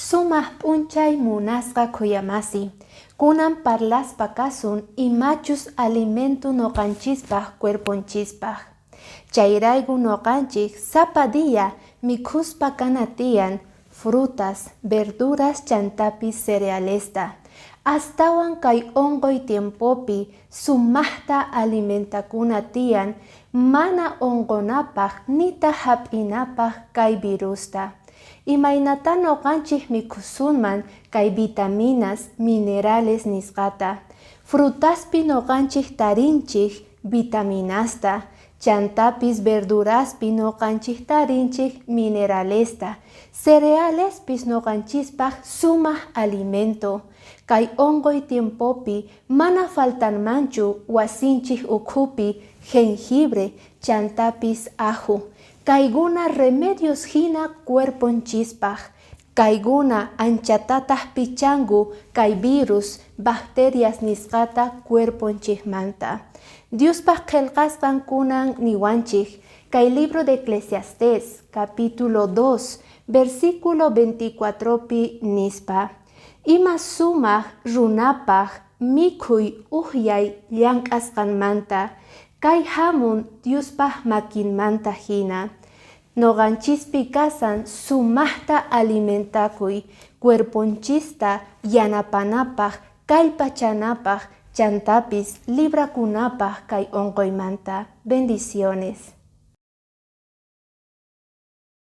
Sumaq p'unchay munasqa kuyamasi. Kunan parlaspa kasun imachus alimento noqanchispaq cuerponchispaq. Chayrayku noqanchik sapa día mikhuspa kanatiyan frutas, verduras chantapis cerealesta. Astawan kay onqoy tiempopi sumaqta alimentakuna tiyan mana onqonapaq nita hap'inapaq kay virusta. Imaynata noqanchik mikhusunman kay vitaminas, minerales nisqata. Frutaspi noqanchik tarinchik vitaminasta. Chantapis verduraspi noqanchik tarinchik mineralesta. Cerealespis noqanchispaq sumaq alimento. Kay onqoy tiempopi mana faltanmanchu wasinchik ukhupi jengibre chantapis ajo. Kayguna remedios hina cuerponchispaq. Kayguna anchatataq pichangu kay virus, bacterias nisqata cuerponchikmanta. Diospaq qillqasqan kunan niwanchik kay libro de Eclesiastés capítulo 2 versículo 24pi nispa. Ima sumaq runapaq mikhuy uhyay llank'asqanmanta kay hamun Diospaq makinmanta hina. Noqanchispi kasan sumaqta alimentakuy cuerponchista yanapanapaq kallpachanapaq chantapis librakunapaq kay onqoymanta. Bendiciones.